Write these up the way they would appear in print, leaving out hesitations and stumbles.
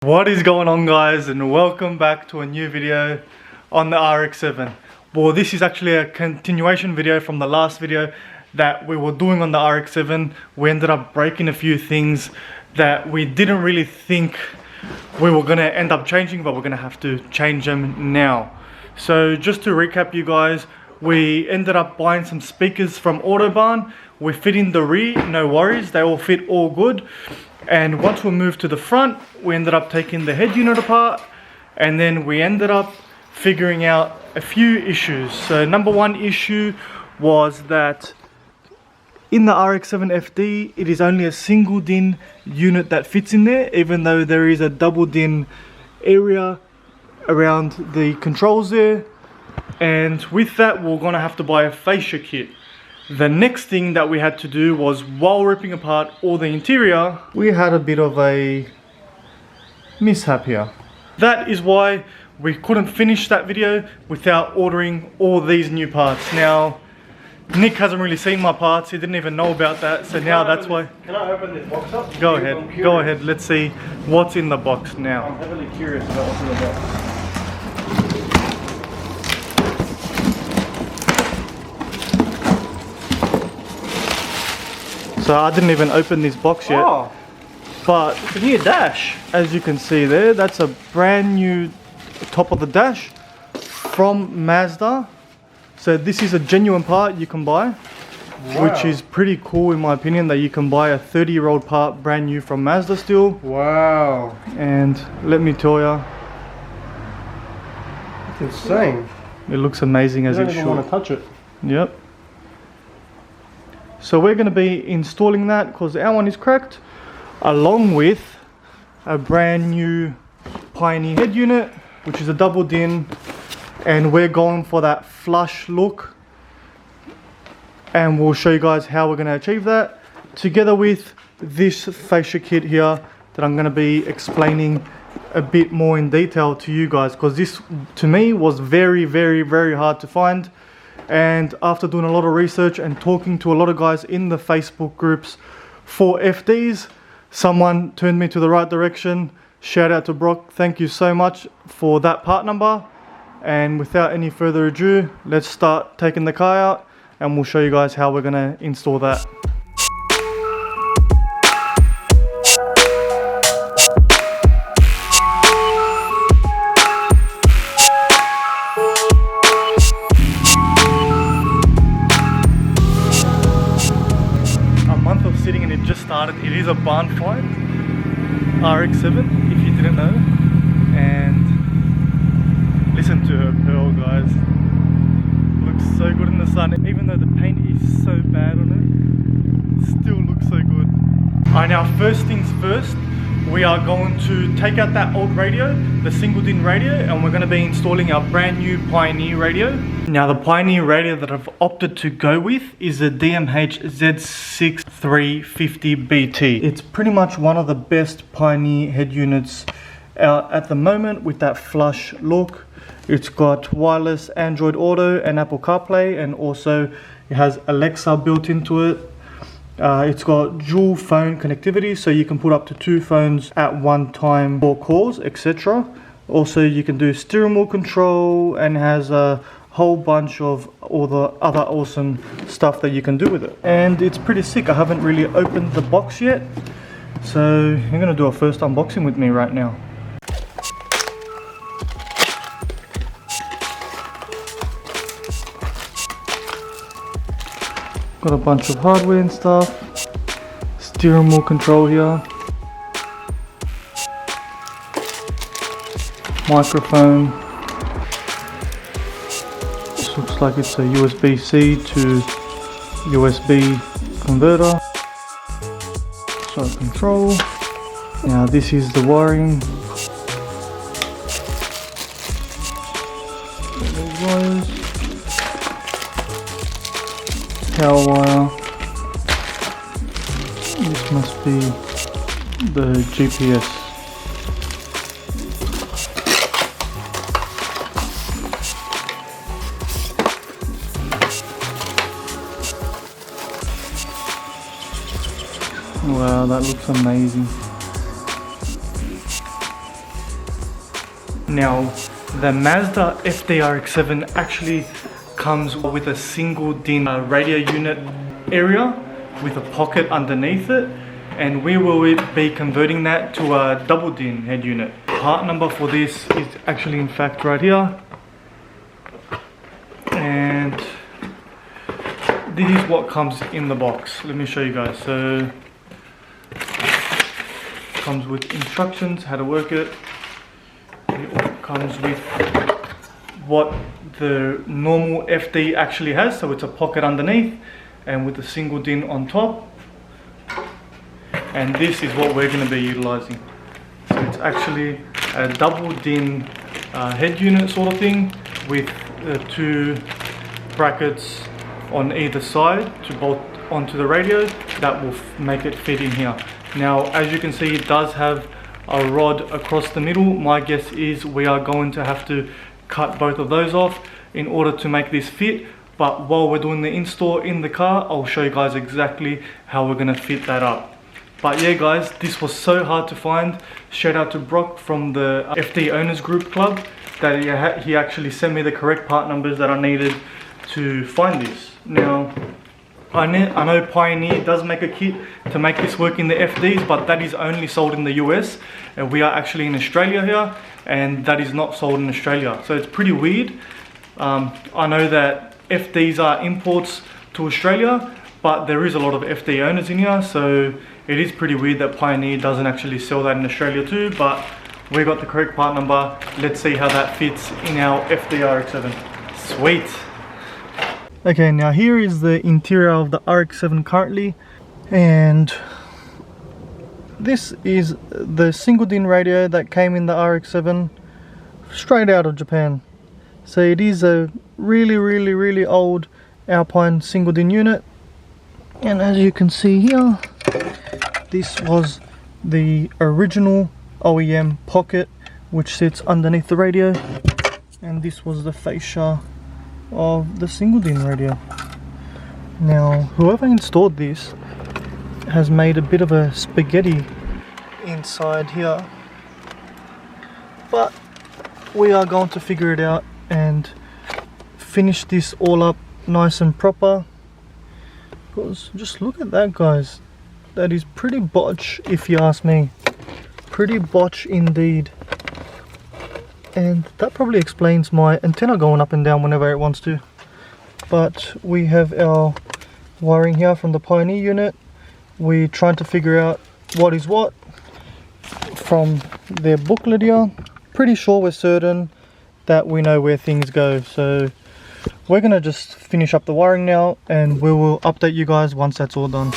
What is going on, guys, and welcome back to a new video on the RX7. Well, this is actually a continuation video from the last video that we were doing on the RX7. We ended up breaking a few things that we didn't really think we were gonna end up changing, but we're gonna have to change them now. So just to recap, you guys, we ended up buying some speakers from Autobahn. We fit in the rear, no worries, they all fit all good. And once we moved to the front, we ended up taking the head unit apart, and then we ended up figuring out a few issues. So number one issue was that in the RX7 FD, it is only a single DIN unit that fits in there, even though there is a double DIN area around the controls there. And with that, we're gonna have to buy a fascia kit. The next thing that we had to do was, while ripping apart all the interior, we had a bit of a mishap here. That is why we couldn't finish that video without ordering all these new parts. Now, Nick hasn't really seen my parts, he didn't even know about that, so now that's why... Can I open this box up? Go ahead, let's see what's in the box now. I'm heavily curious about what's in the box. So I didn't even open this box yet. Oh, but it's a new dash. As you can see there, that's a brand new top of the dash from Mazda. So this is a genuine part you can buy, which is pretty cool in my opinion, that you can buy a 30-year-old part brand new from Mazda still. Wow. And let me tell you, it's insane. It looks amazing as it should. I don't even want to touch it. Yep. So we're going to be installing that because our one is cracked, along with a brand new Pioneer head unit, which is a double DIN, and we're going for that flush look, and we'll show you guys how we're going to achieve that, together with this fascia kit here that I'm going to be explaining a bit more in detail to you guys, because this to me was very hard to find. And after doing a lot of research and talking to a lot of guys in the Facebook groups for FDs, someone turned me to the right direction. Shout out to Brock, thank you so much for that part number. And without any further ado, let's start taking the car out and we'll show you guys how we're gonna install that. Sitting and it just started. It is a barn find RX7, if you didn't know. And listen to her pearl, guys. Looks so good in the sun, even though the paint is so bad on it still looks so good. Alright, now first things first, we are going to take out that old radio, the single DIN radio, and we're going to be installing our brand new Pioneer radio. Now the Pioneer radio that I've opted to go with is a DMH Z6 350BT. It's pretty much one of the best Pioneer head units out at the moment, with that flush look. It's got wireless Android Auto and Apple CarPlay, and also it has Alexa built into it. It's got dual phone connectivity, so you can put up to 2 phones at one time for calls, etc. Also, you can do steering wheel control, and has a whole bunch of all the other awesome stuff that you can do with it. And it's pretty sick. I haven't really opened the box yet, so you're gonna do a first unboxing with me right now. Got a bunch of hardware and stuff, steering wheel control here, microphone. This looks like it's a USB-C to USB converter. So control. Now this is the wiring. Wires. Power wire. This must be the GPS. Wow, that looks amazing. Now, the Mazda FD-RX7 actually comes with a single DIN radio unit area with a pocket underneath it, and we will be converting that to a double DIN head unit. Part number for this is actually in fact right here, and this is what comes in the box. Let me show you guys. So it comes with instructions how to work it. It comes with what the normal FD actually has, so it's a pocket underneath and with a single DIN on top, and this is what we're going to be utilizing. So it's actually a double DIN head unit sort of thing with two brackets on either side to bolt onto the radio that will make it fit in here. Now, as you can see, it does have a rod across the middle. My guess is we are going to have to cut both of those off in order to make this fit, but while we're doing the install in the car, I'll show you guys exactly how we're going to fit that up. But yeah guys, this was so hard to find. Shout out to Brock from the FD Owners Group Club that he actually sent me the correct part numbers that I needed to find this. Now, I know Pioneer does make a kit to make this work in the FDs, but that is only sold in the US, and we are actually in Australia here, and that is not sold in Australia. So it's pretty weird. I know that FDs are imports to Australia, but there is a lot of FD owners in here, so it is pretty weird that Pioneer doesn't actually sell that in Australia too, but we got the correct part number. Let's see how that fits in our FD-RX7. Sweet. Okay, now here is the interior of the RX7 currently, and this is the single DIN radio that came in the RX7 straight out of Japan. So it is a really old Alpine single DIN unit, and as you can see here, this was the original OEM pocket which sits underneath the radio, and this was the fascia of the single DIN radio. Now, whoever installed this has made a bit of a spaghetti inside here, but we are going to figure it out and finish this all up nice and proper, because just look at that guys, that is pretty botch if you ask me. Pretty botch indeed. And that probably explains my antenna going up and down whenever it wants to. But we have our wiring here from the Pioneer unit. We're trying to figure out what is what from their booklet here. Pretty sure we're certain that we know where things go. So we're going to just finish up the wiring now, and we will update you guys once that's all done.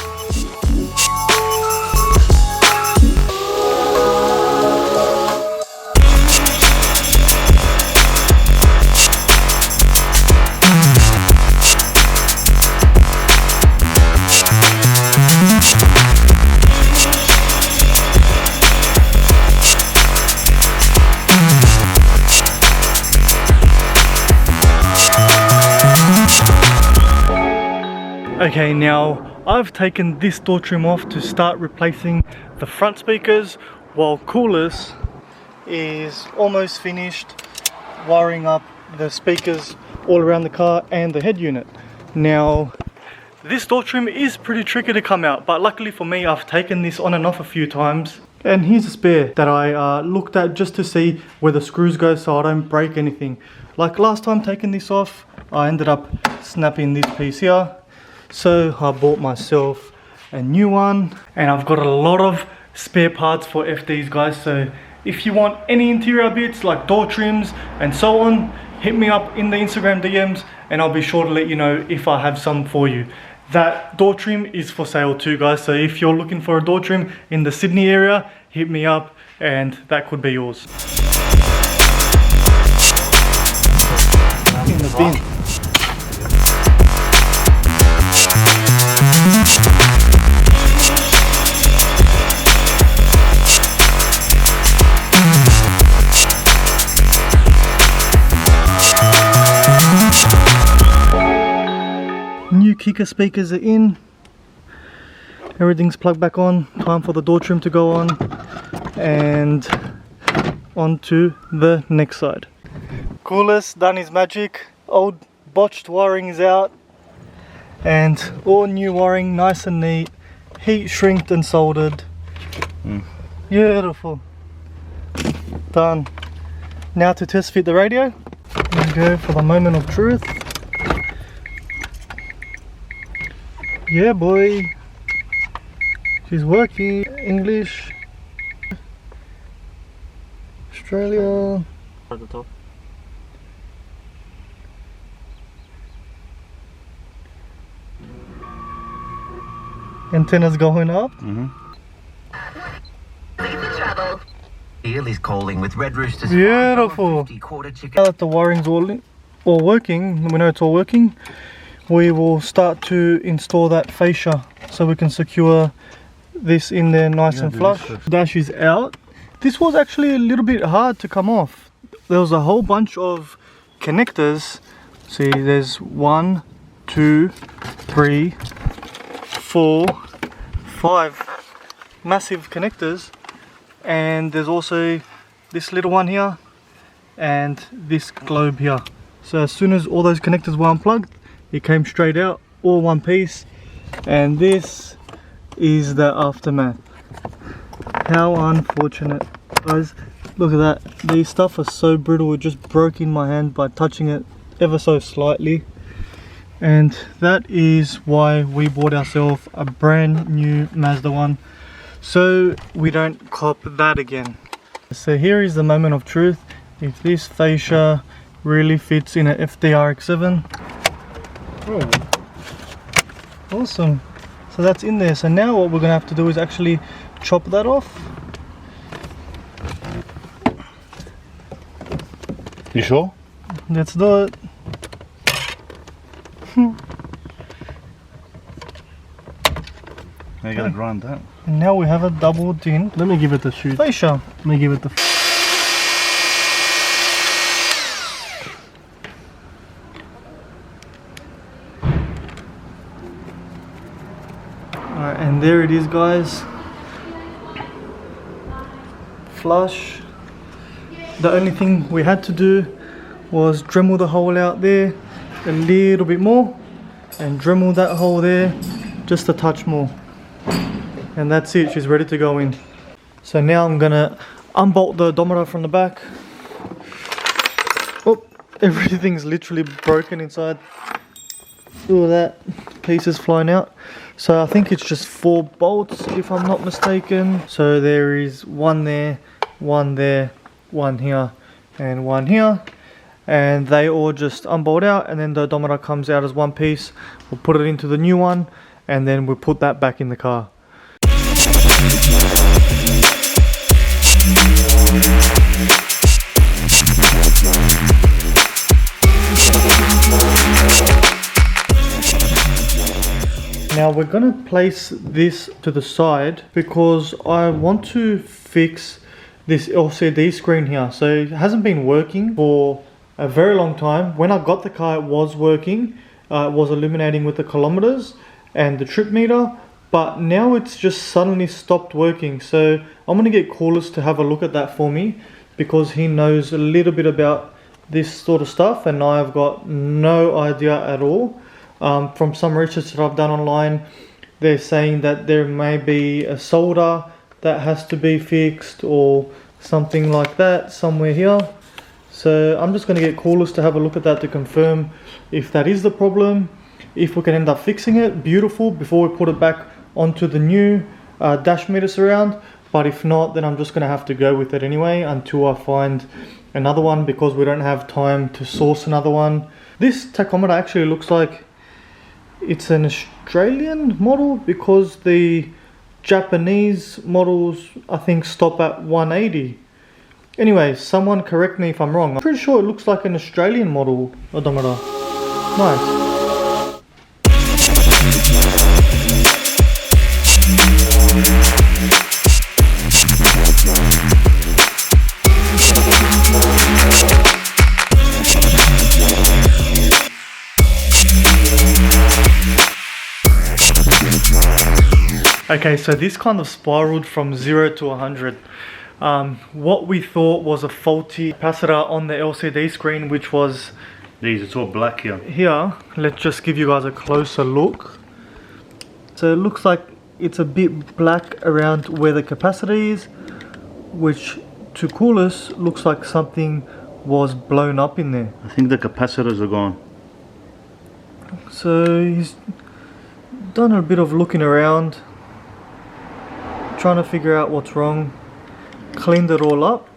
Okay, now I've taken this door trim off to start replacing the front speakers, while Coolest is almost finished wiring up the speakers all around the car and the head unit. Now, this door trim is pretty tricky to come out, but luckily for me, I've taken this on and off a few times. And here's a spare that I looked at just to see where the screws go so I don't break anything. Like last time taking this off, I ended up snapping this piece here. So I bought myself a new one, and I've got a lot of spare parts for FDs guys. So if you want any interior bits like door trims and so on, hit me up in the Instagram DMs and I'll be sure to let you know if I have some for you. That door trim is for sale too guys, so if you're looking for a door trim in the Sydney area, hit me up and that could be yours. In the bin. New kicker speakers are in, everything's plugged back on, time for the door trim to go on, and onto the next side. Coolest done his magic. Old botched wiring is out and all new wiring, nice and neat, heat shrinked and soldered. Beautiful. Done. Now to test fit the radio. Here we go for the moment of truth. Yeah boy, she's working. English, Australia. At the top. Antennas going up. Eel is calling with red roosters. Beautiful. Now that the wiring's all working, we know it's all working, we will start to install that fascia so we can secure this in there nice and flush. Dash is out. This was actually a little bit hard to come off. There was a whole bunch of connectors. See, there's 1, 2, 3, 4, 5 massive connectors, and there's also this little one here and this globe here. So as soon as all those connectors were unplugged, it came straight out, all one piece, and this is the aftermath. How unfortunate, guys. Look at that. These stuff are so brittle, it just broke in my hand by touching it ever so slightly. And that is why we bought ourselves a brand new Mazda 1, so we don't cop that again. So here is the moment of truth. If this fascia really fits in a FD RX7. Oh, awesome. So that's in there. So now what we're gonna have to do is actually chop that off. You sure? Let's do it. Now you gotta grind that. And now we have a double tin. Let me give it the shoot. Fascia. Let me give it the. Alright, and there it is, guys. Flush. The only thing we had to do was Dremel the hole out there a little bit more and Dremel that hole there just a touch more, and that's it. She's ready to go in. So now I'm gonna unbolt the odometer from the back. Oh, everything's literally broken inside. All that pieces flying out. So I think it's just 4 bolts if I'm not mistaken. So there is one there, one there, one here, and one here, and they all just unbolt out, and then the odometer comes out as one piece. We'll put it into the new one, and then we'll put that back in the car. Now we're gonna place this to the side because I want to fix this LCD screen here. So it hasn't been working for a very long time. When I got the car, it was working. It was illuminating with the kilometers and the trip meter, but now it's just suddenly stopped working. So I'm gonna get Coolest to have a look at that for me because he knows a little bit about this sort of stuff and I've got no idea at all. From some research that I've done online, they're saying that there may be a solder that has to be fixed or something like that somewhere here. So I'm just going to get Coolest to have a look at that to confirm if that is the problem. If we can end up fixing it, beautiful, before we put it back onto the new dash meter surround. But if not, then I'm just going to have to go with it anyway until I find another one, because we don't have time to source another one. This tachometer actually looks like it's an Australian model, because the Japanese models I think stop at 180. Anyway, someone correct me if I'm wrong. I'm pretty sure it looks like an Australian model odometer. Nice. Okay, so this kind of spiraled from 0 to 100. what we thought was a faulty capacitor on the LCD screen, which was It's all black here. here. Let's just give you guys a closer look. So it looks like it's a bit black around where the capacitor is, which to coolers looks like something was blown up in there. I think the capacitors are gone. So he's done a bit of looking around, trying to figure out what's wrong, cleaned it all up,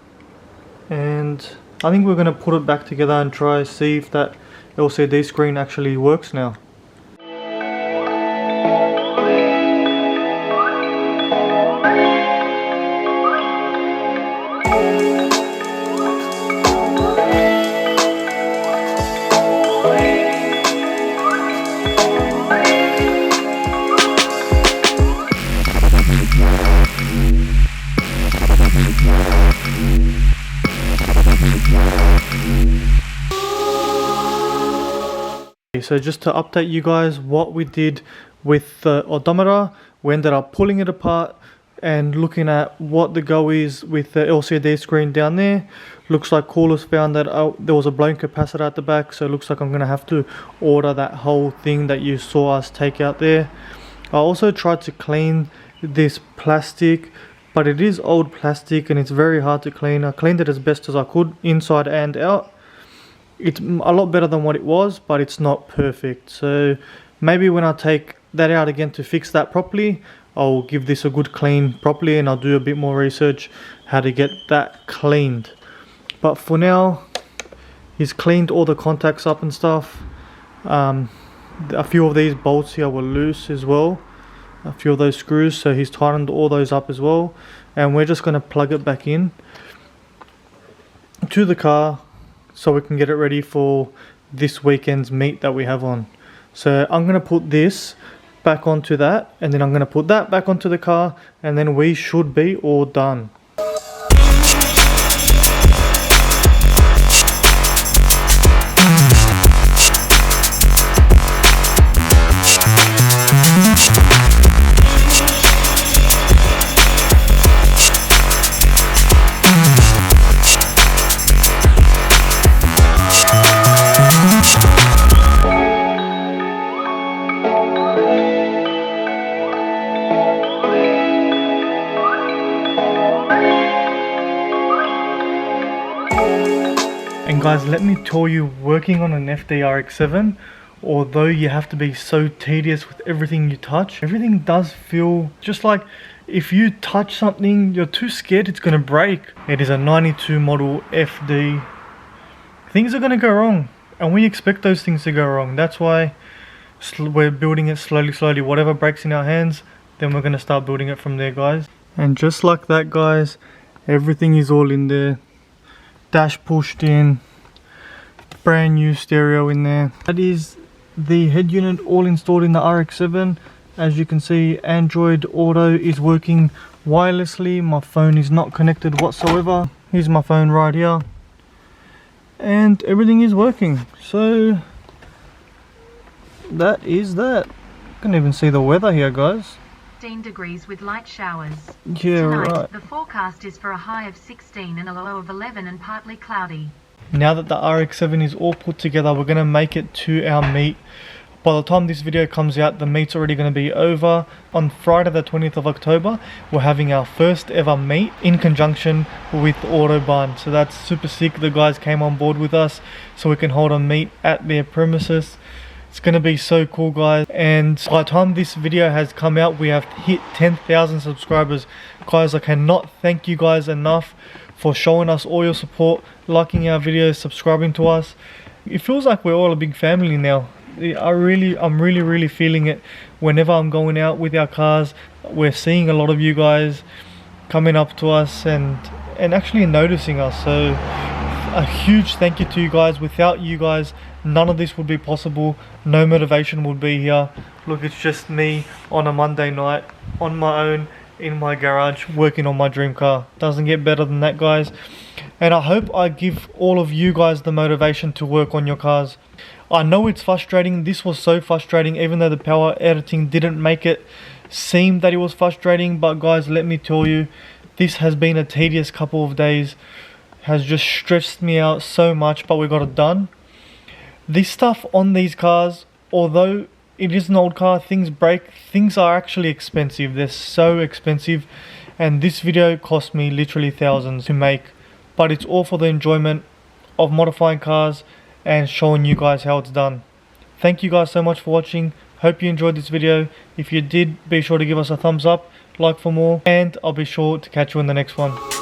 and I think we're going to put it back together and try see if that LCD screen actually works now. So just to update you guys what we did with the odometer, we ended up pulling it apart and looking at what the go is with the LCD screen down there. Looks like coolers found that there was a blown capacitor at the back, so it looks like I'm going to have to order that whole thing that you saw us take out there. I also tried to clean this plastic, but it is old plastic and it's very hard to clean. I cleaned it as best as I could, inside and out. It's a lot better than what it was, but it's not perfect. So maybe when I take that out again to fix that properly, I'll give this a good clean properly, and I'll do a bit more research how to get that cleaned. But for now, he's cleaned all the contacts up and stuff. A few of these bolts here were loose as well, a few of those screws, so he's tightened all those up as well, and we're just going to plug it back in to the car so we can get it ready for this weekend's meet that we have on. So I'm going to put this back onto that, and then I'm going to put that back onto the car, and then we should be all done. And guys, let me tell you, working on an FD RX7, although you have to be so tedious with everything you touch, everything does feel just like if you touch something, you're too scared it's going to break. It is a 92 model FD. Things are going to go wrong, and we expect those things to go wrong. That's why we're building it slowly. Whatever breaks in our hands, then we're going to start building it from there, guys. And just like that, guys, everything is all in there. Dash pushed in, brand new stereo in there. That is the head unit all installed in the RX7. As you can see, Android Auto is working wirelessly. My phone is not connected whatsoever. Here's my phone right here, and everything is working. So that is that. You can even see the weather here, guys. 15 degrees with light showers. Yeah, Tonight, right. the forecast is for a high of 16 and a low of 11 and partly cloudy. Now that the RX7 is all put together, we're going to make it to our meet. By the time this video comes out, the meet's already going to be over. On Friday the 20th of October, we're having our first ever meet in conjunction with Autobahn. So that's super sick. The guys came on board with us so we can hold a meet at their premises. It's going to be so cool, guys. And by the time this video has come out, we have hit 10,000 subscribers. Guys, I cannot thank you guys enough for showing us all your support, liking our videos, subscribing to us. It feels like we're all a big family now. I'm really feeling it. Whenever I'm going out with our cars, we're seeing a lot of you guys coming up to us and actually noticing us. So a huge thank you to you guys. Without you guys, none of this would be possible. No motivation would be here. Look, it's just me on a Monday night on my own in my garage working on my dream car. Doesn't get better than that, guys. And I hope I give all of you guys the motivation to work on your cars. I know it's frustrating. This was so frustrating, even though the power editing didn't make it seem that it was frustrating. But guys, let me tell you, This has been a tedious couple of days, has just stressed me out so much, but we got it done. This stuff on these cars, although it is an old car, things break, things are actually expensive. They're so expensive, and this video cost me literally thousands to make, but it's all for the enjoyment of modifying cars and showing you guys how it's done. Thank you guys so much for watching. Hope you enjoyed this video. If you did, be sure to give us a thumbs up, like for more, and I'll be sure to catch you in the next one.